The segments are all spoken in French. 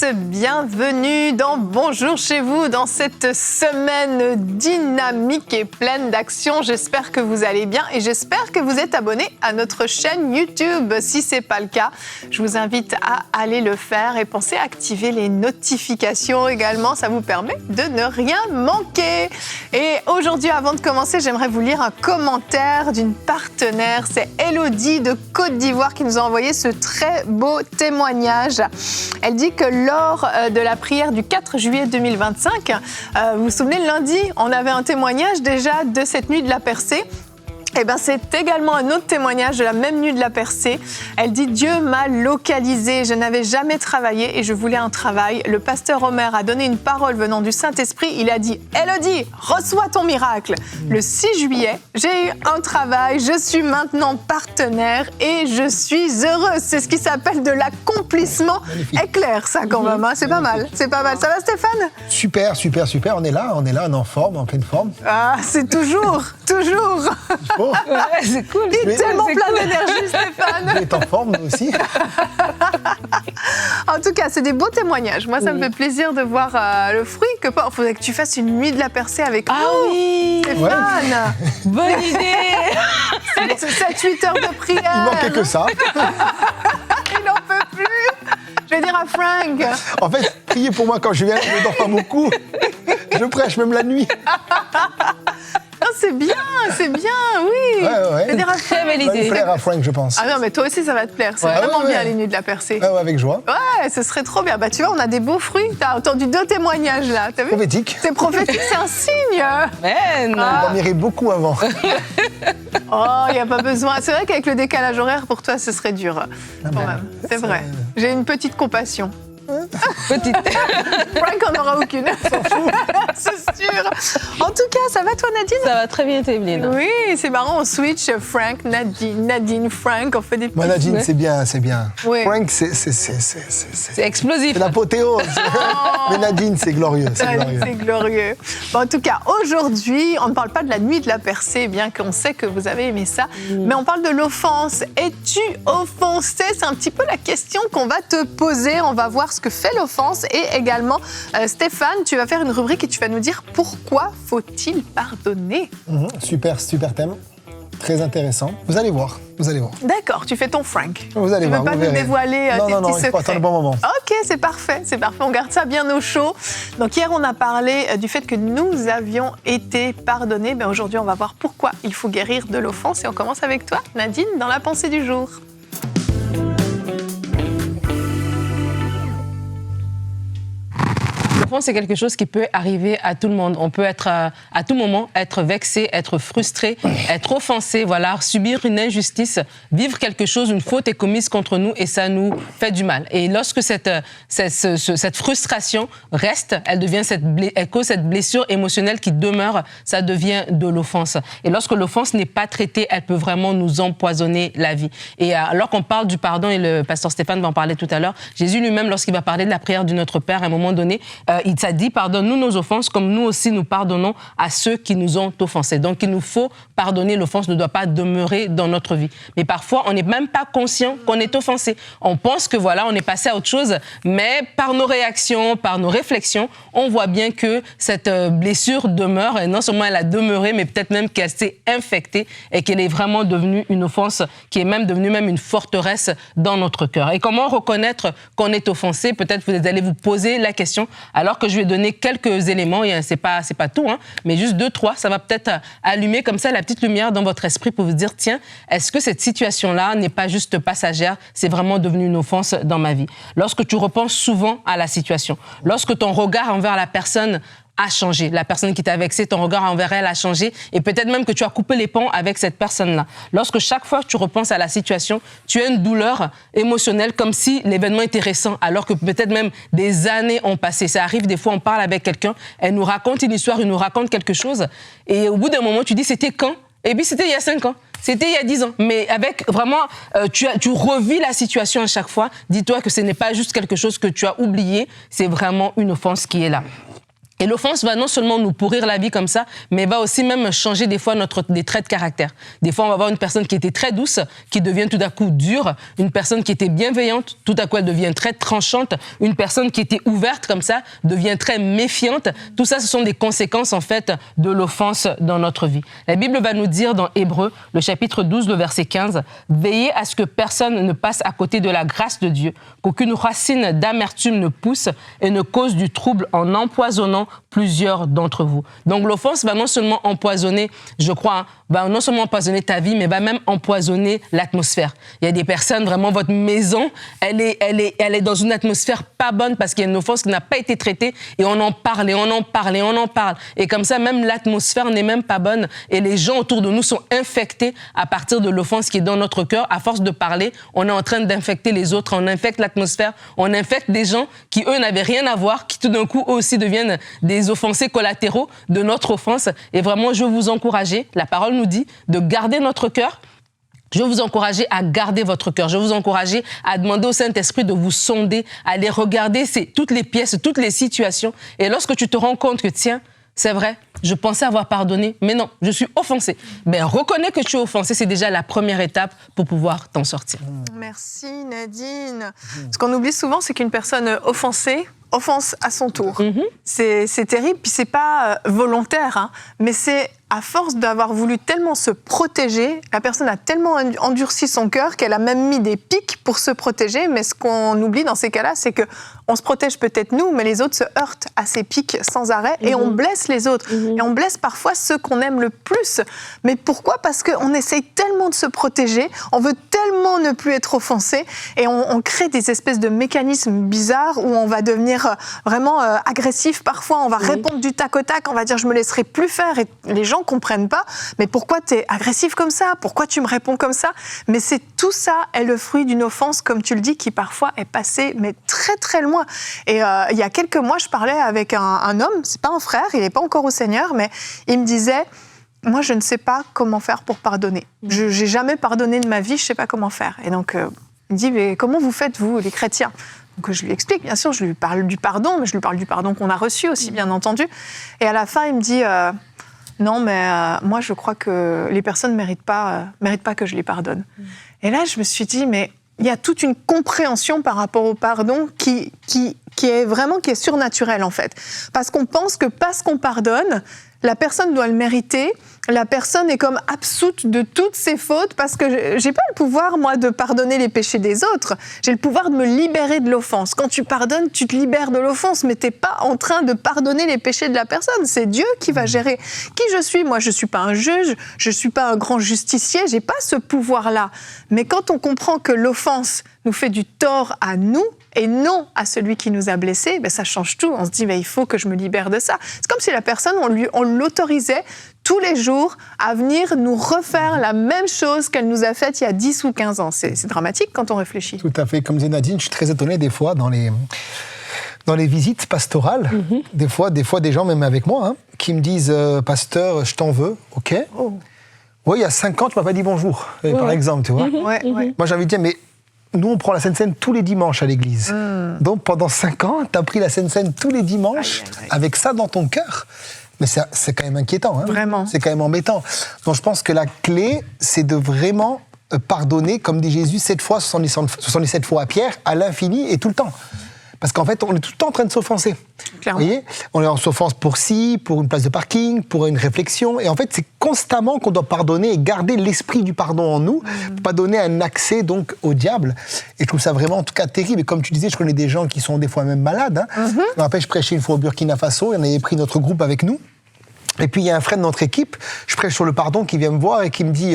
tous, bienvenue dans Bonjour chez vous, dans cette semaine dynamique et pleine d'action. J'espère que vous allez bien et j'espère que vous êtes abonnés à notre chaîne YouTube. Si ce n'est pas le cas, je vous invite à aller le faire et pensez à activer les notifications également. Ça vous permet de ne rien manquer. Et aujourd'hui, avant de commencer, j'aimerais vous lire un commentaire d'une partenaire. C'est Elodie de Côte d'Ivoire qui nous a envoyé ce très beau témoignage. Elle dit que lors de la prière du 4 juillet 2025, vous vous souvenez, lundi, on avait un témoignage déjà de cette nuit de la percée. Eh bien, c'est également un autre témoignage de la même nuit de la percée. Elle dit « Dieu m'a localisée, je n'avais jamais travaillé et je voulais un travail. Le pasteur Omer a donné une parole venant du Saint-Esprit. Il a dit « Elodie, reçois ton miracle ». Le 6 juillet, j'ai eu un travail, je suis maintenant partenaire et je suis heureuse. C'est ce qui s'appelle de l'accomplissement éclair, ça quand même. Hein. C'est pas mal, c'est pas mal. Ça va Stéphane ? Super. On est là, en forme, en pleine forme. Ah, c'est toujours. Oh. Ouais, c'est cool. Il est tellement plein d'énergie, Stéphane. Il est en forme, nous aussi. En tout cas, c'est des beaux témoignages. Moi, ça me fait plaisir de voir le fruit. Il faudrait que tu fasses une nuit de la percée avec nous. Ah oui, Stéphane. bonne idée. C'est 7-8 heures de prière. Il manquait que ça. Il n'en peut plus. Je vais dire à Frank. En fait, priez pour moi quand je viens, je ne dors pas beaucoup. Je prêche même la nuit. Non, c'est bien, oui. Ouais. Je vais dire à Très Frank. belle Ça va idée. lui plaire à Frank, je pense. Ah non, mais toi aussi, ça va te plaire. C'est Ouais. vraiment Ouais. bien, les nuits de la percée. Ouais, avec joie. Ouais, ce serait trop bien. Bah, tu vois, on a des beaux fruits. T'as entendu 2 témoignages, là. T'as vu ? Prophétique. C'est prophétique, c'est un signe. Man. On en mérite beaucoup avant. Oh, il n'y a pas besoin. C'est vrai qu'avec le décalage horaire, pour toi, ce serait dur. Quand ben, même. C'est vrai. J'ai une petite compassion. Petite. Frank n'en aura aucune. C'est sûr. En tout cas, ça va toi, Nadine ? Ça va très bien, Evelyne. Oui, c'est marrant. On switch Frank, Nadine, Frank. On fait des petits... Moi, Nadine, c'est bien. Oui. Frank, C'est explosif. c'est l'apothéose. Mais Nadine, c'est glorieux. C'est glorieux. Bon, en tout cas, aujourd'hui, on ne parle pas de la nuit de la percée, bien qu'on sait que vous avez aimé ça, mais on parle de l'offense. Es-tu offensé ? C'est un petit peu la question qu'on va te poser. On va voir ce que fait l'offense et également, Stéphane, tu vas faire une rubrique et tu vas nous dire pourquoi faut-il pardonner ? Super thème. Très intéressant. Vous allez voir. D'accord, tu fais ton Frank. Vous allez tu ne voir, veux pas vous nous verrez. dévoiler tes Non, petits il faut secrets. attendre le bon moment. Ok, c'est parfait. On garde ça bien au chaud. Donc hier, on a parlé du fait que nous avions été pardonnés. Ben, aujourd'hui, on va voir pourquoi il faut guérir de l'offense. Et on commence avec toi, Nadine, dans la pensée du jour. L'offense, c'est quelque chose qui peut arriver à tout le monde. On peut être à tout moment être vexé, être frustré, être offensé, voilà, subir une injustice, vivre quelque chose, une faute est commise contre nous et ça nous fait du mal. Et lorsque cette frustration reste, elle cause cette blessure émotionnelle qui demeure, ça devient de l'offense. Et lorsque l'offense n'est pas traitée, elle peut vraiment nous empoisonner la vie. Et alors qu'on parle du pardon, et le pasteur Stéphane va en parler tout à l'heure, Jésus lui-même, lorsqu'il va parler de la prière du Notre Père, à un moment donné, il t'a dit, pardonne-nous nos offenses comme nous aussi nous pardonnons à ceux qui nous ont offensés. Donc il nous faut pardonner, l'offense ne doit pas demeurer dans notre vie. Mais parfois, on n'est même pas conscient qu'on est offensé. On pense que voilà, on est passé à autre chose, mais par nos réactions, par nos réflexions, on voit bien que cette blessure demeure, et non seulement elle a demeuré, mais peut-être même qu'elle s'est infectée et qu'elle est vraiment devenue une offense qui est même devenue une forteresse dans notre cœur. Et comment reconnaître qu'on est offensé ? Peut-être vous allez vous poser la question, alors que je vais donner quelques éléments, et c'est pas tout, mais juste 2-3, ça va peut-être allumer comme ça la petite lumière dans votre esprit pour vous dire, tiens, est-ce que cette situation-là n'est pas juste passagère, c'est vraiment devenu une offense dans ma vie. Lorsque tu repenses souvent à la situation, lorsque ton regard envers la personne a changé. La personne qui t'a vexé, ton regard envers elle a changé et peut-être même que tu as coupé les ponts avec cette personne-là. Lorsque chaque fois que tu repenses à la situation, tu as une douleur émotionnelle comme si l'événement était récent alors que peut-être même des années ont passé. Ça arrive des fois, on parle avec quelqu'un, elle nous raconte une histoire, il nous raconte quelque chose et au bout d'un moment, tu dis c'était quand ? Et puis c'était il y a 5 ans. C'était il y a 10 ans. Mais avec vraiment, tu revis la situation à chaque fois. Dis-toi que ce n'est pas juste quelque chose que tu as oublié, c'est vraiment une offense qui est là. Et l'offense va non seulement nous pourrir la vie comme ça, mais va aussi même changer des fois des traits de caractère. Des fois, on va voir une personne qui était très douce, qui devient tout à coup dure. Une personne qui était bienveillante, tout à coup, elle devient très tranchante. Une personne qui était ouverte comme ça, devient très méfiante. Tout ça, ce sont des conséquences, en fait, de l'offense dans notre vie. La Bible va nous dire dans Hébreux, le chapitre 12, le verset 15, « Veillez à ce que personne ne passe à côté de la grâce de Dieu, qu'aucune racine d'amertume ne pousse et ne cause du trouble en empoisonnant plusieurs d'entre vous. » Donc l'offense va non seulement empoisonner, je crois, va non seulement empoisonner ta vie, mais va même empoisonner l'atmosphère. Il y a des personnes, vraiment, votre maison, elle est dans une atmosphère pas bonne parce qu'il y a une offense qui n'a pas été traitée et on en parle et on en parle et on en parle. Et comme ça, même l'atmosphère n'est même pas bonne et les gens autour de nous sont infectés à partir de l'offense qui est dans notre cœur. À force de parler, on est en train d'infecter les autres, on infecte l'atmosphère, on infecte des gens qui, eux, n'avaient rien à voir, qui tout d'un coup, eux aussi deviennent des offensés collatéraux de notre offense. Et vraiment, je veux vous encourager, la parole nous dit de garder notre cœur. Je veux vous encourager à garder votre cœur. Je veux vous encourager à demander au Saint-Esprit de vous sonder, à aller regarder toutes les pièces, toutes les situations. Et lorsque tu te rends compte que, tiens, c'est vrai, je pensais avoir pardonné, mais non, je suis offensé. Ben, reconnais que tu es offensé, c'est déjà la première étape pour pouvoir t'en sortir. Merci Nadine. Ce qu'on oublie souvent, c'est qu'une personne offensée offense à son tour. C'est terrible, puis c'est pas volontaire, hein, mais c'est à force d'avoir voulu tellement se protéger, la personne a tellement endurci son cœur qu'elle a même mis des pics pour se protéger. Mais ce qu'on oublie dans ces cas-là, c'est qu'on se protège peut-être nous, mais les autres se heurtent à ces pics sans arrêt et on blesse les autres. Et on blesse parfois ceux qu'on aime le plus. Mais pourquoi ? Parce qu'on essaye tellement de se protéger, on veut tellement ne plus être offensé et on crée des espèces de mécanismes bizarres où on va devenir vraiment agressif. Parfois, on va répondre du tac au tac, on va dire « je me laisserai plus faire » et les gens comprennent pas, mais pourquoi tu es agressif comme ça ? Pourquoi tu me réponds comme ça ? Mais c'est tout ça est le fruit d'une offense, comme tu le dis, qui parfois est passée mais très très loin. Et il y a quelques mois, je parlais avec un homme, c'est pas un frère, il n'est pas encore au Seigneur, mais il me disait « moi je ne sais pas comment faire pour pardonner. Je n'ai jamais pardonné de ma vie, je ne sais pas comment faire. » Et donc il me dit « mais comment vous faites vous, les chrétiens ?» Donc je lui explique, bien sûr, je lui parle du pardon, mais je lui parle du pardon qu'on a reçu aussi, bien entendu. Et à la fin, il me dit non, mais moi, je crois que les personnes ne méritent pas que je les pardonne. Et là, je me suis dit, mais il y a toute une compréhension par rapport au pardon qui est surnaturelle, en fait. Parce qu'on pense que parce qu'on pardonne, la personne doit le mériter, la personne est comme absoute de toutes ses fautes parce que j'ai pas le pouvoir, moi, de pardonner les péchés des autres. J'ai le pouvoir de me libérer de l'offense. Quand tu pardonnes, tu te libères de l'offense, mais t'es pas en train de pardonner les péchés de la personne. C'est Dieu qui va gérer. Qui je suis ? Moi, je suis pas un juge, je suis pas un grand justicier, j'ai pas ce pouvoir-là. Mais quand on comprend que l'offense nous fait du tort à nous et non à celui qui nous a blessés, ben ça change tout. On se dit, ben, il faut que je me libère de ça. C'est comme si la personne, on l'autorisait tous les jours à venir nous refaire la même chose qu'elle nous a faite il y a 10 ou 15 ans. C'est dramatique quand on réfléchit. Tout à fait. Comme disait Nadine, je suis très étonné des fois dans les visites pastorales, des fois des gens, même avec moi, hein, qui me disent « Pasteur, je t'en veux, ok ?» Oui, il y a 5 ans, tu m'as pas dit bonjour, par exemple, tu vois. Moi, j'ai envie de dire, mais nous, on prend la Sainte Seine tous les dimanches à l'église. Donc, pendant 5 ans, tu as pris la Sainte Seine tous les dimanches avec ça dans ton cœur. Mais c'est quand même inquiétant. Hein. Vraiment. C'est quand même embêtant. Donc, je pense que la clé, c'est de vraiment pardonner, comme dit Jésus, 7 fois, 77 fois à Pierre, à l'infini et tout le temps. Parce qu'en fait, on est tout le temps en train de s'offenser. Clairement. Vous voyez ? On est en s'offense pour une place de parking, pour une réflexion. Et en fait, c'est constamment qu'on doit pardonner et garder l'esprit du pardon en nous, pour pas donner un accès donc au diable. Et je trouve ça vraiment, en tout cas, terrible. Et comme tu disais, je connais des gens qui sont des fois même malades. Hein. Je me rappelle, je prêchais une fois au Burkina Faso, et on avait pris notre groupe avec nous. Et puis il y a un frère de notre équipe, je prêche sur le pardon, qui vient me voir et qui me dit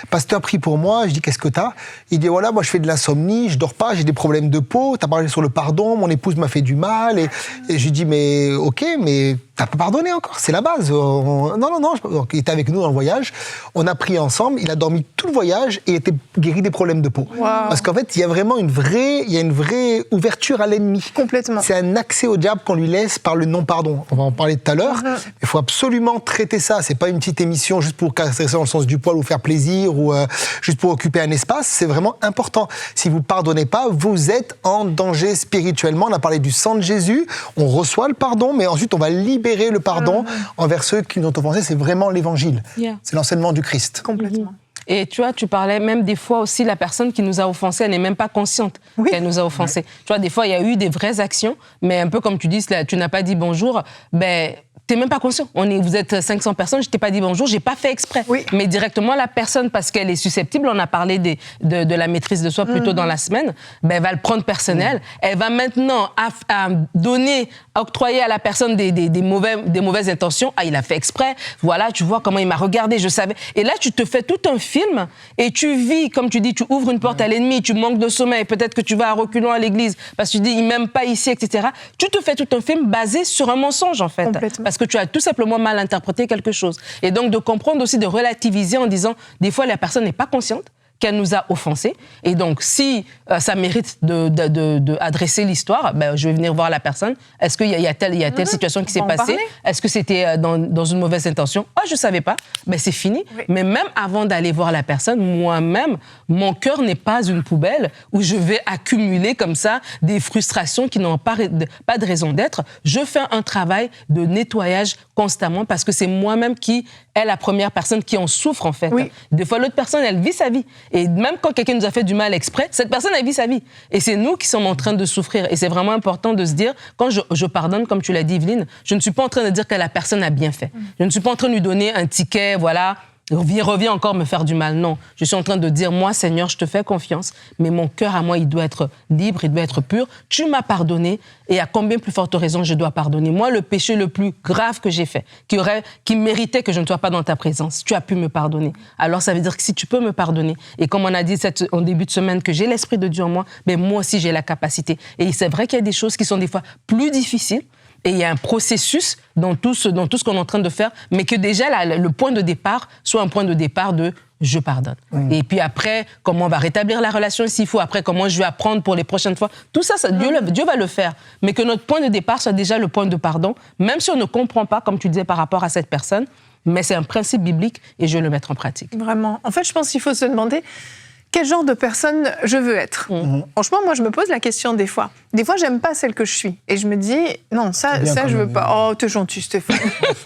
Pasteur, prie pour moi. Je dis qu'est-ce que t'as ? Il dit voilà, moi je fais de l'insomnie, je dors pas, j'ai des problèmes de peau, t'as parlé sur le pardon, mon épouse m'a fait du mal. Et je lui dis mais ok, mais t'as pas pardonné encore, c'est la base. Non. Donc, il était avec nous dans le voyage, on a prié ensemble, il a dormi tout le voyage et était guéri des problèmes de peau. Wow. Parce qu'en fait, il y a vraiment une vraie ouverture à l'ennemi. Complètement. C'est un accès au diable qu'on lui laisse par le non-pardon. On va en parler tout à l'heure. Il faut absolument traiter ça. C'est pas une petite émission juste pour casser dans le sens du poil ou faire plaisir ou juste pour occuper un espace. C'est vraiment important. Si vous pardonnez pas, vous êtes en danger spirituellement. On a parlé du sang de Jésus. On reçoit le pardon, mais ensuite on va libérer libérer le pardon envers ceux qui nous ont offensés. C'est vraiment l'évangile. Yeah. C'est l'enseignement du Christ. Complètement. Et tu vois, tu parlais même des fois aussi, la personne qui nous a offensés, elle n'est même pas consciente qu'elle nous a offensés. Tu vois, des fois, il y a eu des vraies actions, mais un peu comme tu dis, tu n'as pas dit bonjour, ben, t'es même pas conscient. Vous êtes 500 personnes, je t'ai pas dit bonjour, j'ai pas fait exprès. Oui. Mais directement, la personne, parce qu'elle est susceptible, on a parlé de la maîtrise de soi plus tôt dans la semaine, ben, elle va le prendre personnel. Elle va maintenant octroyer à la personne des mauvaises intentions. Ah, il a fait exprès. Voilà, tu vois comment il m'a regardé, je savais. Et là, tu te fais tout un film et tu vis, comme tu dis, tu ouvres une porte à l'ennemi, tu manques de sommeil, peut-être que tu vas à reculons à l'église parce que tu dis, il m'aime pas ici, etc. Tu te fais tout un film basé sur un mensonge, en fait. Parce que tu as tout simplement mal interprété quelque chose. Et donc, de comprendre aussi, de relativiser en disant, des fois, la personne n'est pas consciente qu'elle nous a offensés. Et donc, si ça mérite d'adresser l'histoire, ben, je vais venir voir la personne. Est-ce qu'il y a telle situation qui s'est passée? Est-ce que c'était dans une mauvaise intention? Ah, je ne savais pas. Ben, c'est fini. Oui. Mais même avant d'aller voir la personne, moi-même, mon cœur n'est pas une poubelle où je vais accumuler comme ça des frustrations qui n'ont pas de raison d'être. Je fais un travail de nettoyage constamment parce que c'est moi-même qui est la première personne qui en souffre, en fait. Oui. Des fois, l'autre personne, elle vit sa vie. Et même quand quelqu'un nous a fait du mal exprès, cette personne, elle vit sa vie. Et c'est nous qui sommes en train de souffrir. Et c'est vraiment important de se dire, quand je pardonne, comme tu l'as dit, Evelyne, je ne suis pas en train de dire que la personne a bien fait. Je ne suis pas en train de lui donner un ticket, voilà, reviens encore me faire du mal. Non, je suis en train de dire, moi, Seigneur, je te fais confiance, mais mon cœur à moi, il doit être libre, il doit être pur. Tu m'as pardonné, et à combien plus forte raison je dois pardonner? Moi, le péché le plus grave que j'ai fait, qui méritait que je ne sois pas dans ta présence, tu as pu me pardonner. Alors, ça veut dire que si tu peux me pardonner, et comme on a dit en début de semaine, que j'ai l'Esprit de Dieu en moi, ben moi aussi, j'ai la capacité. Et c'est vrai qu'il y a des choses qui sont des fois plus difficiles, et il y a un processus dans tout ce qu'on est en train de faire, mais que déjà, le point de départ soit un point de départ de « je pardonne ». Et puis après, comment on va rétablir la relation s'il faut, après comment je vais apprendre pour les prochaines fois. Tout ça, Dieu va le faire. Mais que notre point de départ soit déjà le point de pardon, même si on ne comprend pas, comme tu disais, par rapport à cette personne, mais c'est un principe biblique et je vais le mettre en pratique. Vraiment. En fait, je pense qu'il faut se demander quel genre de personne je veux être. Franchement, moi, je me pose la question des fois. Des fois, j'aime pas celle que je suis. Et je me dis, non, ça je veux pas. Oh, t'es gentil, Stéphane.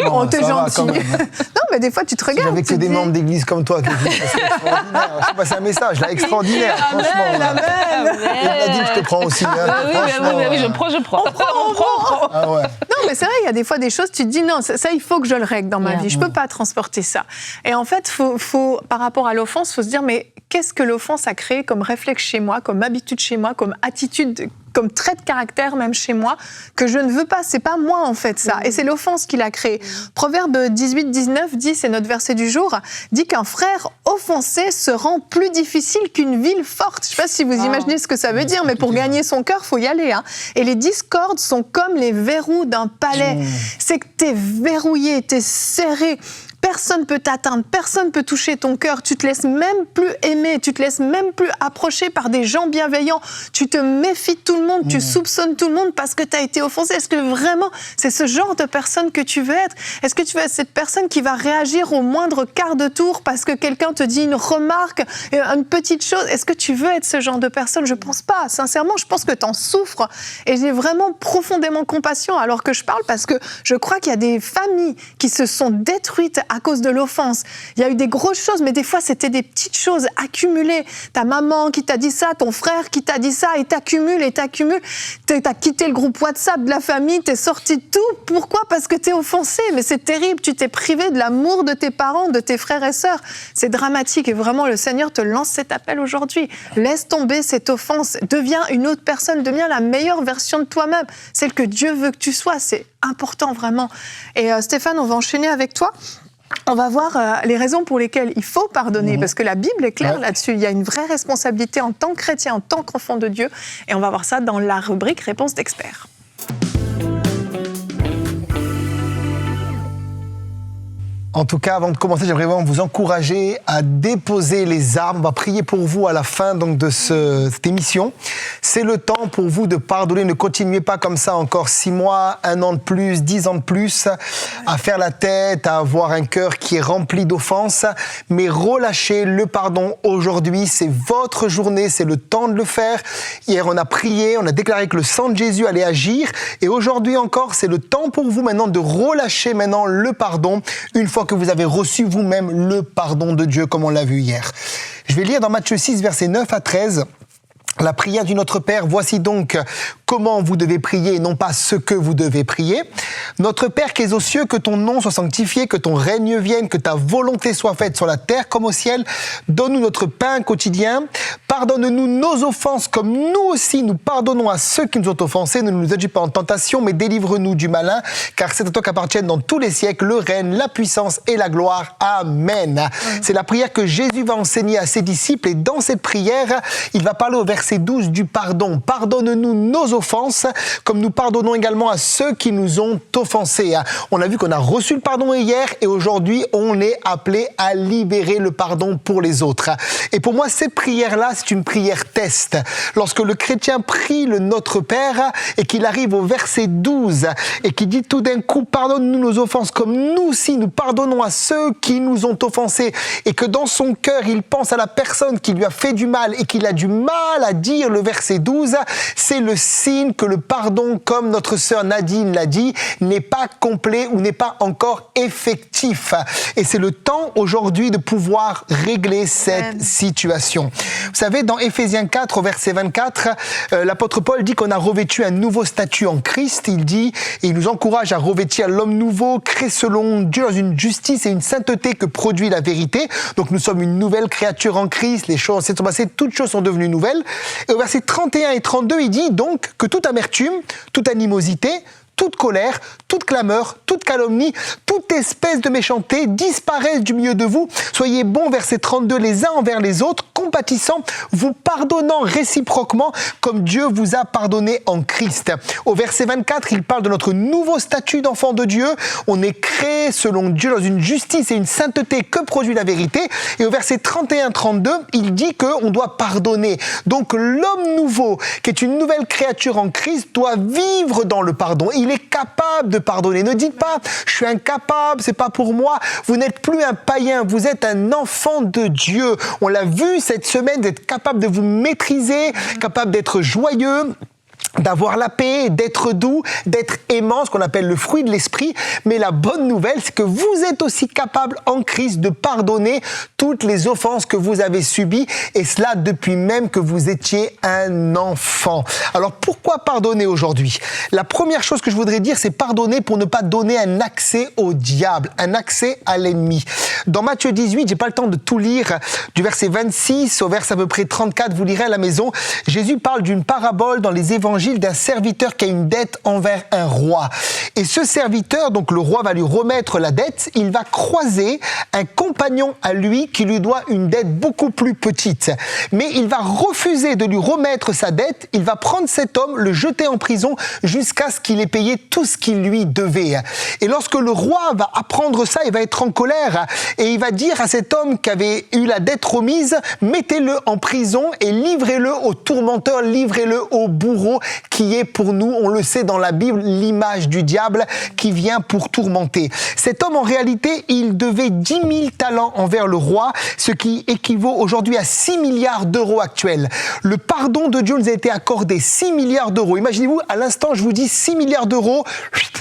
Oh, t'es gentil. Non, mais des fois, tu te regardes. Avec que des membres d'église comme toi, c'est extraordinaire. Je sais pas, c'est un message, là, extraordinaire, franchement. Amen. Et Nadine, je te prends aussi. Oui, je prends. On prend. Ah ouais. Non, mais c'est vrai, il y a des fois des choses, tu te dis, non, ça, il faut que je le règle dans ma vie. Je peux pas transporter ça. Et en fait, faut, par rapport à l'offense, faut se dire, mais qu'est-ce que l'offense a créé comme réflexe chez moi, comme habitude chez moi, comme attitude, comme trait de caractère même chez moi, que je ne veux pas. C'est pas moi, en fait, ça. Et c'est l'offense qui l'a créé. Proverbe 18-19 dit, c'est notre verset du jour, dit qu'un frère offensé se rend plus difficile qu'une ville forte. Je sais pas si vous imaginez ce que ça veut dire, mais pour gagner son cœur, faut y aller. Hein. Et les discordes sont comme les verrous d'un palais. C'est que t'es verrouillé, t'es serré. Personne peut t'atteindre, personne peut toucher ton cœur. Tu te laisses même plus aimer, tu te laisses même plus approcher par des gens bienveillants. Tu te méfies de tout le monde, tu soupçonnes tout le monde parce que tu as été offensé. Est-ce que vraiment c'est ce genre de personne que tu veux être? Est-ce que tu veux être cette personne qui va réagir au moindre quart de tour parce que quelqu'un te dit une remarque, une petite chose? Est-ce que tu veux être ce genre de personne? Je pense pas. Sincèrement, je pense que tu en souffres. Et j'ai vraiment profondément compassion alors que je parle parce que je crois qu'il y a des familles qui se sont détruites à cause de l'offense. Il y a eu des grosses choses, mais des fois, c'était des petites choses accumulées. Ta maman qui t'a dit ça, ton frère qui t'a dit ça, et t'accumules. T'as quitté le groupe WhatsApp de la famille, t'es sorti de tout. Pourquoi? Parce que t'es offensé. Mais c'est terrible. Tu t'es privé de l'amour de tes parents, de tes frères et sœurs. C'est dramatique. Et vraiment, le Seigneur te lance cet appel aujourd'hui. Laisse tomber cette offense. Deviens une autre personne. Deviens la meilleure version de toi-même. Celle que Dieu veut que tu sois. C'est important, vraiment. Et Stéphane, on va enchaîner avec toi. On va voir les raisons pour lesquelles il faut pardonner, parce que la Bible est claire là-dessus. Il y a une vraie responsabilité en tant que chrétien, en tant qu'enfant de Dieu. Et on va voir ça dans la rubrique Réponse En tout cas, avant de commencer, j'aimerais vraiment vous encourager à déposer les armes. On va prier pour vous à la fin donc, de cette émission. C'est le temps pour vous de pardonner. Ne continuez pas comme ça encore 6 mois, 1 an de plus, 10 ans de plus, à faire la tête, à avoir un cœur qui est rempli d'offenses. Mais relâchez le pardon aujourd'hui. C'est votre journée, c'est le temps de le faire. Hier, on a prié, on a déclaré que le sang de Jésus allait agir. Et aujourd'hui encore, c'est le temps pour vous maintenant de relâcher maintenant le pardon, une fois que vous avez reçu vous-même le pardon de Dieu, comme on l'a vu hier. Je vais lire dans Matthieu 6, versets 9 à 13. La prière du Notre Père, voici donc comment vous devez prier et non pas ce que vous devez prier. Notre Père qui es aux cieux, que ton nom soit sanctifié, que ton règne vienne, que ta volonté soit faite sur la terre comme au ciel. Donne-nous notre pain quotidien. Pardonne-nous nos offenses comme nous aussi nous pardonnons à ceux qui nous ont offensés. Ne nous induis pas en tentation, mais délivre-nous du malin, car c'est à toi qu'appartiennent dans tous les siècles le règne, la puissance et la gloire. Amen. C'est la prière que Jésus va enseigner à ses disciples et dans cette prière, il va parler au verset 12 du pardon. Pardonne-nous nos offenses, comme nous pardonnons également à ceux qui nous ont offensés. On a vu qu'on a reçu le pardon hier et aujourd'hui, on est appelé à libérer le pardon pour les autres. Et pour moi, cette prière-là, c'est une prière test. Lorsque le chrétien prie le Notre Père et qu'il arrive au verset 12 et qu'il dit tout d'un coup, pardonne-nous nos offenses, comme nous aussi nous pardonnons à ceux qui nous ont offensés, et que dans son cœur, il pense à la personne qui lui a fait du mal et qu'il a du mal à dire le verset 12, c'est le signe que le pardon, comme notre sœur Nadine l'a dit, n'est pas complet ou n'est pas encore effectif. Et c'est le temps aujourd'hui de pouvoir régler cette situation. Vous savez, dans Éphésiens 4, au verset 24, l'apôtre Paul dit qu'on a revêtu un nouveau statut en Christ. Il dit, et il nous encourage à revêtir l'homme nouveau, créé selon Dieu dans une justice et une sainteté que produit la vérité. Donc nous sommes une nouvelle créature en Christ, les choses sont passées, toutes choses sont devenues nouvelles. Et au verset 31 et 32, il dit donc que toute amertume, toute animosité, toute colère, toute clameur, toute calomnie, toute espèce de méchanceté disparaissent du milieu de vous. Soyez bons, verset 32, les uns envers les autres, compatissants, vous pardonnant réciproquement comme Dieu vous a pardonné en Christ. Au verset 24, il parle de notre nouveau statut d'enfant de Dieu. On est créé selon Dieu dans une justice et une sainteté que produit la vérité. Et au verset 31-32, il dit qu'on doit pardonner. Donc l'homme nouveau, qui est une nouvelle créature en Christ, doit vivre dans le pardon. Il est capable de pardonner. Ne dites pas, je suis incapable, c'est pas pour moi. Vous n'êtes plus un païen, vous êtes un enfant de Dieu. On l'a vu cette semaine, d'être capable de vous maîtriser, capable d'être joyeux, d'avoir la paix, d'être doux, d'être aimant, ce qu'on appelle le fruit de l'esprit. Mais la bonne nouvelle, c'est que vous êtes aussi capable en Christ de pardonner toutes les offenses que vous avez subies, et cela depuis même que vous étiez un enfant. Alors pourquoi pardonner aujourd'hui ? La première chose que je voudrais dire, c'est pardonner pour ne pas donner un accès au diable, un accès à l'ennemi. Dans Matthieu 18, j'ai pas le temps de tout lire, du verset 26 au verset à peu près 34, vous lirez à la maison, Jésus parle d'une parabole dans les évangiles d'un serviteur qui a une dette envers un roi. Et ce serviteur, donc le roi va lui remettre la dette, il va croiser un compagnon à lui qui lui doit une dette beaucoup plus petite. Mais il va refuser de lui remettre sa dette, il va prendre cet homme, le jeter en prison jusqu'à ce qu'il ait payé tout ce qu'il lui devait. Et lorsque le roi va apprendre ça, il va être en colère et il va dire à cet homme qui avait eu la dette remise, mettez-le en prison et livrez-le au tourmenteur, livrez-le au bourreau qui est pour nous, on le sait dans la Bible, l'image du diable qui vient pour tourmenter. Cet homme, en réalité, il devait 10 000 talents envers le roi, ce qui équivaut aujourd'hui à 6 milliards d'euros actuels. Le pardon de Dieu nous a été accordé, 6 milliards d'euros. Imaginez-vous, à l'instant, je vous dis 6 milliards d'euros,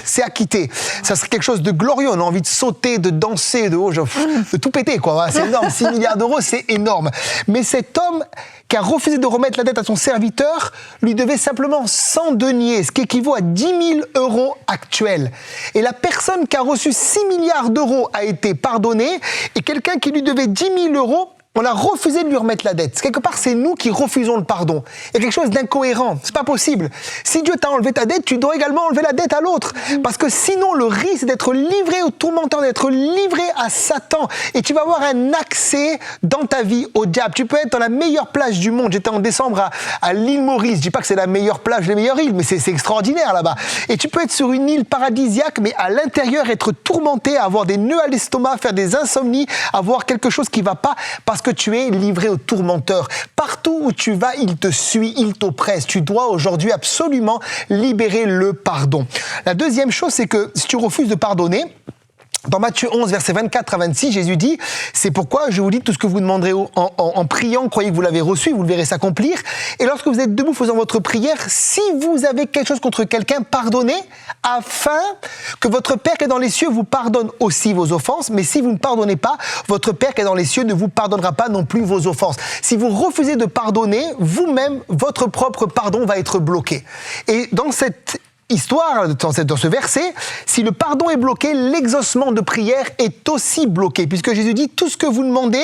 c'est acquitté. Ça serait quelque chose de glorieux, on a envie de sauter, de danser, de tout péter, quoi. C'est énorme, 6 milliards d'euros, c'est énorme. Mais cet homme qui a refusé de remettre la dette à son serviteur, lui devait simplement 100 deniers, ce qui équivaut à 10 000 euros actuels. Et la personne qui a reçu 6 milliards d'euros a été pardonnée, et quelqu'un qui lui devait 10 000 euros, on a refusé de lui remettre la dette. Quelque part, c'est nous qui refusons le pardon. Il y a quelque chose d'incohérent, c'est pas possible. Si Dieu t'a enlevé ta dette, tu dois également enlever la dette à l'autre. Parce que sinon, le risque, c'est d'être livré au tourmenteur, d'être livré à Satan. Et tu vas avoir un accès dans ta vie au diable. Tu peux être dans la meilleure plage du monde. J'étais en décembre à l'île Maurice. Je dis pas que c'est la meilleure plage, les meilleures îles, mais c'est extraordinaire là-bas. Et tu peux être sur une île paradisiaque, mais à l'intérieur, être tourmenté, avoir des nœuds à l'estomac, faire des insomnies, avoir quelque chose qui va pas, parce que tu es livré au tourmenteur. Partout où tu vas, il te suit, il t'oppresse. Tu dois aujourd'hui absolument libérer le pardon. La deuxième chose, c'est que si tu refuses de pardonner, dans Matthieu 11, versets 24 à 26, Jésus dit « C'est pourquoi je vous dis tout ce que vous demanderez en priant, croyez que vous l'avez reçu, vous le verrez s'accomplir. Et lorsque vous êtes debout faisant votre prière, si vous avez quelque chose contre quelqu'un, pardonnez, afin que votre Père qui est dans les cieux vous pardonne aussi vos offenses. Mais si vous ne pardonnez pas, votre Père qui est dans les cieux ne vous pardonnera pas non plus vos offenses. » Si vous refusez de pardonner, vous-même, votre propre pardon va être bloqué. Et dans cette histoire, dans ce verset, si le pardon est bloqué, l'exaucement de prière est aussi bloqué, puisque Jésus dit, tout ce que vous demandez,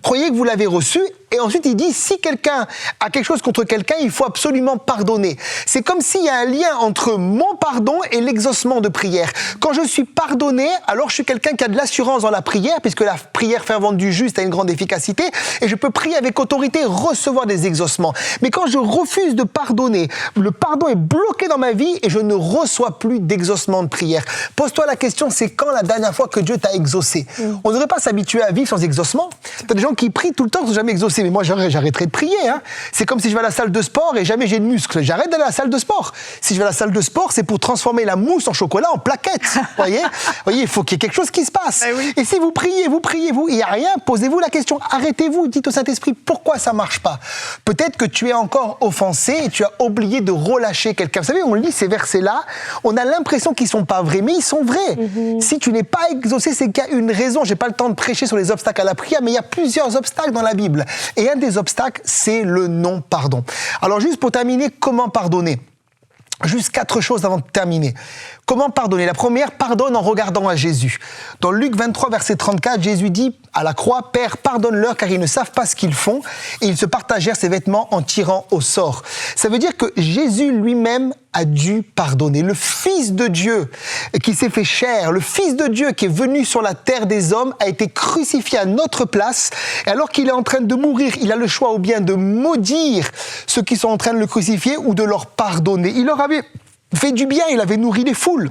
croyez que vous l'avez reçu, et ensuite il dit, si quelqu'un a quelque chose contre quelqu'un, il faut absolument pardonner. C'est comme s'il y a un lien entre mon pardon et l'exaucement de prière. Quand je suis pardonné, alors je suis quelqu'un qui a de l'assurance dans la prière, puisque la prière fervente du juste a une grande efficacité, et je peux prier avec autorité, recevoir des exaucements. Mais quand je refuse de pardonner, le pardon est bloqué dans ma vie, et je ne reçois plus d'exaucement de prière. Pose-toi la question, c'est quand la dernière fois que Dieu t'a exaucé? On ne devrait pas s'habituer à vivre sans exaucement. Tu as des gens qui prient tout le temps sans jamais exaucer. Mais moi, j'arrêterai de prier. Hein. C'est comme si je vais à la salle de sport et jamais j'ai de muscles. J'arrête d'aller à la salle de sport. Si je vais à la salle de sport, c'est pour transformer la mousse en chocolat en plaquettes. Voyez, il faut qu'il y ait quelque chose qui se passe. Oui. Et si vous priez, il n'y a rien, posez-vous la question. Arrêtez-vous, dites au Saint-Esprit, pourquoi ça ne marche pas? Peut-être que tu es encore offensé et tu as oublié de relâcher quelqu'un. Vous savez, on lit ces versets-là, on a l'impression qu'ils ne sont pas vrais, mais ils sont vrais. Si tu n'es pas exaucé, c'est qu'il y a une raison. Je n'ai pas le temps de prêcher sur les obstacles à la prière, mais il y a plusieurs obstacles dans la Bible. Et un des obstacles, c'est le non-pardon. Alors juste pour terminer, comment pardonner? Juste 4 choses avant de terminer. Comment pardonner? La première, pardonne en regardant à Jésus. Dans Luc 23, verset 34, Jésus dit à la croix, « Père, pardonne-leur car ils ne savent pas ce qu'ils font. » Et ils se partagèrent ses vêtements en tirant au sort. Ça veut dire que Jésus lui-même a dû pardonner. Le Fils de Dieu qui s'est fait chair, le Fils de Dieu qui est venu sur la terre des hommes, a été crucifié à notre place. Et alors qu'il est en train de mourir, il a le choix ou bien de maudire ceux qui sont en train de le crucifier ou de leur pardonner. Il leur avait fait du bien, il avait nourri les foules,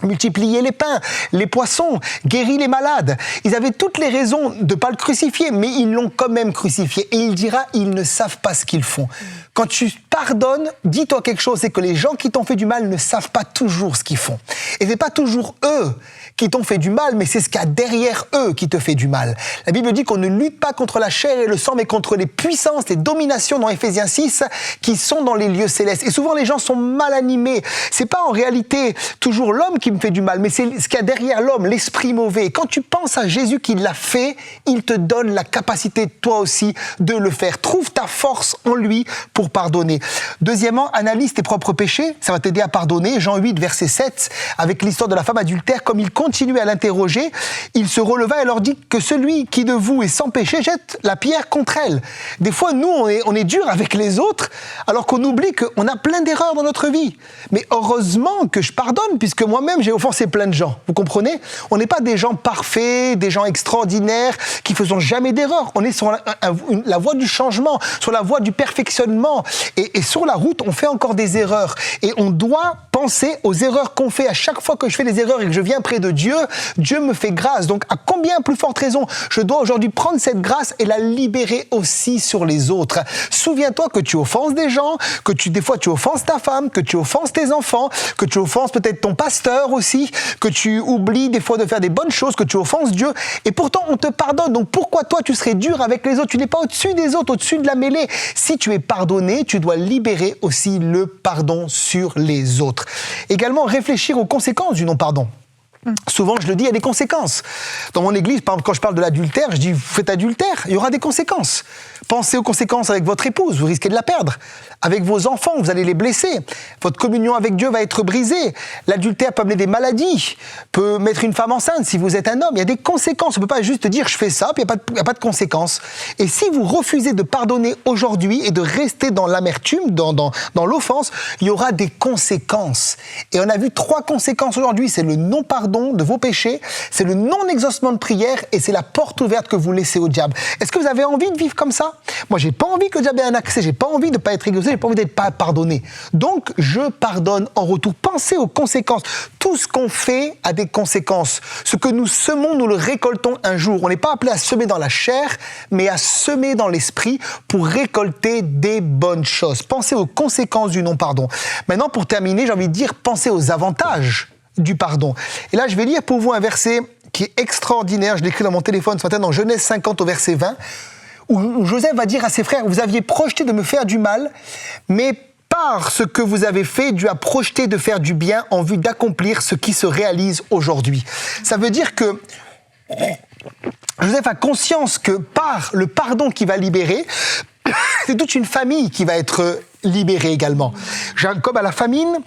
multiplié les pains, les poissons, guéri les malades. Ils avaient toutes les raisons de ne pas le crucifier, mais ils l'ont quand même crucifié. Et il dira, ils ne savent pas ce qu'ils font. Quand tu pardonnes, dis-toi quelque chose, c'est que les gens qui t'ont fait du mal ne savent pas toujours ce qu'ils font. Et c'est pas toujours eux qui t'ont fait du mal, mais c'est ce qu'il y a derrière eux qui te fait du mal. La Bible dit qu'on ne lutte pas contre la chair et le sang, mais contre les puissances, les dominations dans Éphésiens 6, qui sont dans les lieux célestes. Et souvent, les gens sont mal animés. C'est pas en réalité toujours l'homme qui me fait du mal, mais c'est ce qu'il y a derrière l'homme, l'esprit mauvais. Et quand tu penses à Jésus qui l'a fait, il te donne la capacité, toi aussi, de le faire. Trouve ta force en lui pour pardonner. Deuxièmement, analyse tes propres péchés. Ça va t'aider à pardonner. Jean 8, verset 7, avec l'histoire de la femme adultère, comme il continuait à l'interroger, il se releva et leur dit que celui qui de vous est sans péché jette la pierre contre elle. Des fois, nous, on est dur avec les autres, alors qu'on oublie qu'on a plein d'erreurs dans notre vie. Mais heureusement que je pardonne, puisque moi-même, j'ai offensé plein de gens. Vous comprenez? On n'est pas des gens parfaits, des gens extraordinaires, qui ne faisons jamais d'erreurs. On est sur la voie du changement, sur la voie du perfectionnement. Et sur la route, on fait encore des erreurs. Et on doit penser aux erreurs qu'on fait. À chaque fois que je fais des erreurs et que je viens près de Dieu, Dieu me fait grâce. Donc, à combien plus forte raison je dois aujourd'hui prendre cette grâce et la libérer aussi sur les autres. Souviens-toi que tu offenses des gens, que des fois tu offenses ta femme, que tu offenses tes enfants, que tu offenses peut-être ton pasteur aussi, que tu oublies des fois de faire des bonnes choses, que tu offenses Dieu. Et pourtant, on te pardonne. Donc, pourquoi toi, tu serais dur avec les autres? Tu n'es pas au-dessus des autres, au-dessus de la mêlée. Si tu es pardonné, tu dois libérer aussi le pardon sur les autres. Également, réfléchir aux conséquences du non-pardon. Souvent, je le dis, il y a des conséquences. Dans mon église, par exemple, quand je parle de l'adultère, je dis, vous faites adultère, il y aura des conséquences. Pensez aux conséquences avec votre épouse, vous risquez de la perdre. Avec vos enfants, vous allez les blesser. Votre communion avec Dieu va être brisée. L'adultère peut amener des maladies, peut mettre une femme enceinte si vous êtes un homme. Il y a des conséquences. On ne peut pas juste dire, je fais ça, puis il n'y a pas de conséquences. Et si vous refusez de pardonner aujourd'hui et de rester dans l'amertume, dans l'offense, il y aura des conséquences. Et on a vu 3 conséquences aujourd'hui. C'est le non-pardon de vos péchés, c'est le non-exaucement de prière et c'est la porte ouverte que vous laissez au diable. Est-ce que vous avez envie de vivre comme ça? Moi, j'ai pas envie que le diable ait un accès, j'ai pas envie de pas être exaucé, j'ai pas envie d'être pas pardonné. Donc, je pardonne en retour. Pensez aux conséquences. Tout ce qu'on fait a des conséquences. Ce que nous semons, nous le récoltons un jour. On n'est pas appelé à semer dans la chair, mais à semer dans l'esprit pour récolter des bonnes choses. Pensez aux conséquences du non-pardon. Maintenant, pour terminer, j'ai envie de dire, pensez aux avantages du pardon. Et là, je vais lire pour vous un verset qui est extraordinaire. Je l'ai écrit dans mon téléphone ce matin, dans Genèse 50 au verset 20, où Joseph va dire à ses frères, vous aviez projeté de me faire du mal, mais par ce que vous avez fait, Dieu a projeté de faire du bien en vue d'accomplir ce qui se réalise aujourd'hui. Ça veut dire que Joseph a conscience que par le pardon qu'il va libérer, c'est toute une famille qui va être libérée également. Jacob a la famine,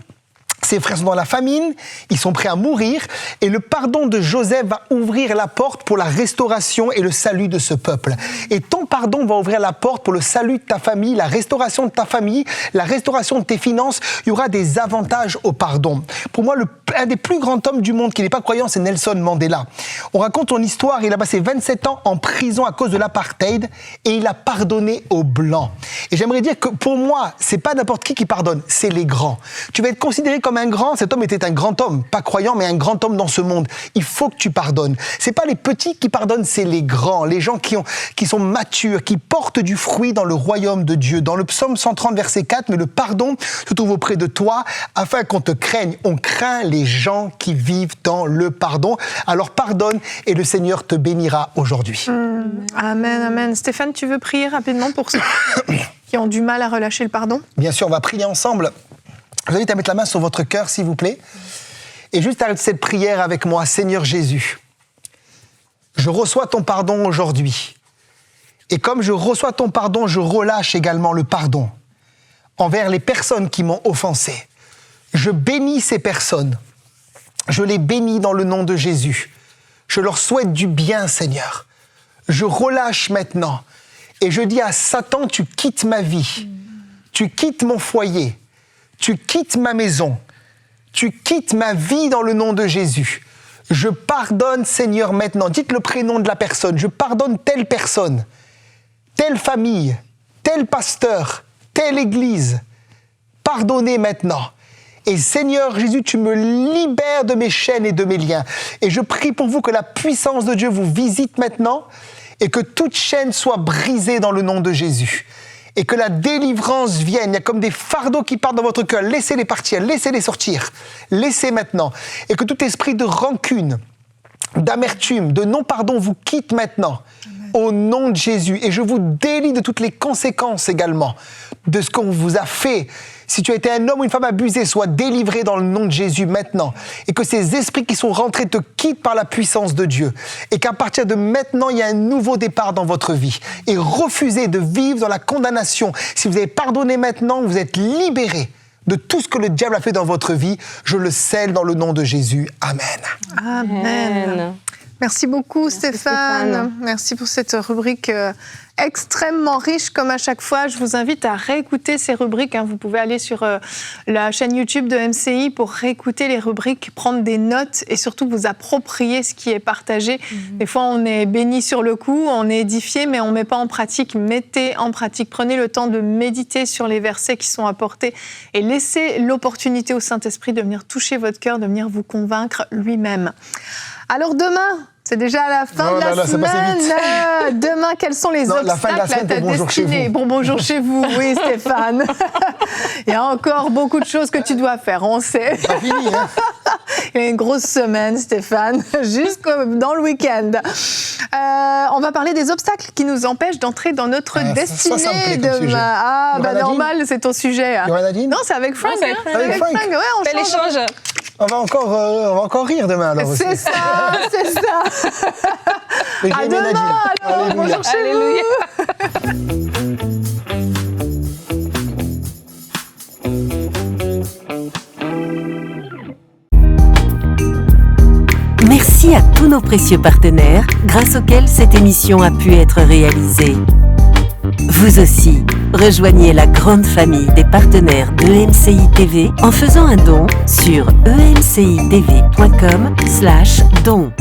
ses frères sont dans la famine, ils sont prêts à mourir, et le pardon de Joseph va ouvrir la porte pour la restauration et le salut de ce peuple. Et ton pardon va ouvrir la porte pour le salut de ta famille, la restauration de ta famille, la restauration de tes finances. Il y aura des avantages au pardon. Pour moi, un des plus grands hommes du monde qui n'est pas croyant, c'est Nelson Mandela. On raconte son histoire, il a passé 27 ans en prison à cause de l'apartheid, et il a pardonné aux Blancs. Et j'aimerais dire que pour moi, c'est pas n'importe qui pardonne, c'est les grands. Tu vas être considéré comme un grand, cet homme était un grand homme, pas croyant, mais un grand homme dans ce monde. Il faut que tu pardonnes. C'est pas les petits qui pardonnent, c'est les grands, les gens qui sont matures, qui portent du fruit dans le royaume de Dieu. Dans le psaume 130, verset 4, mais le pardon se trouve auprès de toi, afin qu'on te craigne. On craint les gens qui vivent dans le pardon. Alors pardonne et le Seigneur te bénira aujourd'hui. Amen, amen. Stéphane, tu veux prier rapidement pour ceux qui ont du mal à relâcher le pardon? Bien sûr, on va prier ensemble. Je vous invite à mettre la main sur votre cœur, s'il vous plaît. Et juste arrête cette prière avec moi. Seigneur Jésus, je reçois ton pardon aujourd'hui. Et comme je reçois ton pardon, je relâche également le pardon envers les personnes qui m'ont offensé. Je bénis ces personnes. Je les bénis dans le nom de Jésus. Je leur souhaite du bien, Seigneur. Je relâche maintenant. Et je dis à Satan, tu quittes ma vie. Tu quittes mon foyer. Tu quittes ma maison, tu quittes ma vie dans le nom de Jésus. Je pardonne, Seigneur, maintenant. Dites le prénom de la personne. Je pardonne telle personne, telle famille, tel pasteur, telle église. Pardonnez maintenant. Et Seigneur Jésus, tu me libères de mes chaînes et de mes liens. Et je prie pour vous que la puissance de Dieu vous visite maintenant et que toute chaîne soit brisée dans le nom de Jésus. Et que la délivrance vienne. Il y a comme des fardeaux qui partent dans votre cœur. Laissez-les partir, laissez-les sortir. Laissez maintenant. Et que tout esprit de rancune, d'amertume, de non-pardon vous quitte maintenant. Amen. Au nom de Jésus. Et je vous délie de toutes les conséquences également de ce qu'on vous a fait. Si tu as été un homme ou une femme abusée, sois délivré dans le nom de Jésus maintenant. Et que ces esprits qui sont rentrés te quittent par la puissance de Dieu. Et qu'à partir de maintenant, il y a un nouveau départ dans votre vie. Et refusez de vivre dans la condamnation. Si vous avez pardonné maintenant, vous êtes libéré de tout ce que le diable a fait dans votre vie. Je le scelle dans le nom de Jésus. Amen. Amen. Merci beaucoup, Stéphane. Merci pour cette rubrique extrêmement riche, comme à chaque fois. Je vous invite à réécouter ces rubriques. Vous pouvez aller sur la chaîne YouTube de MCI pour réécouter les rubriques, prendre des notes et surtout vous approprier ce qui est partagé. Des fois, on est béni sur le coup, on est édifié, mais on ne met pas en pratique. Mettez en pratique. Prenez le temps de méditer sur les versets qui sont apportés et laissez l'opportunité au Saint-Esprit de venir toucher votre cœur, de venir vous convaincre lui-même. Alors demain, c'est déjà la fin de la semaine. Demain, quels sont les obstacles à ta destinée? Bon, bonjour chez vous, oui Stéphane. Il y a encore beaucoup de choses que tu dois faire, on sait. C'est pas fini, hein. Il y a une grosse semaine, Stéphane, jusqu'au dans le week-end. On va parler des obstacles qui nous empêchent d'entrer dans notre destinée demain. Normal, c'est ton sujet. Il y aura Nadine ? Non, c'est avec Frank. Avec Frank. Ouais, on fait l'échange. On va encore rire demain alors aussi. C'est ça, c'est ça. Mais À j'ai demain ménagé. alors. Alléluia. Bonjour chez Alléluia. Merci à tous nos précieux partenaires grâce auxquels cette émission a pu être réalisée. Vous aussi, rejoignez la grande famille des partenaires d'EMCI TV en faisant un don sur emcitv.com/don.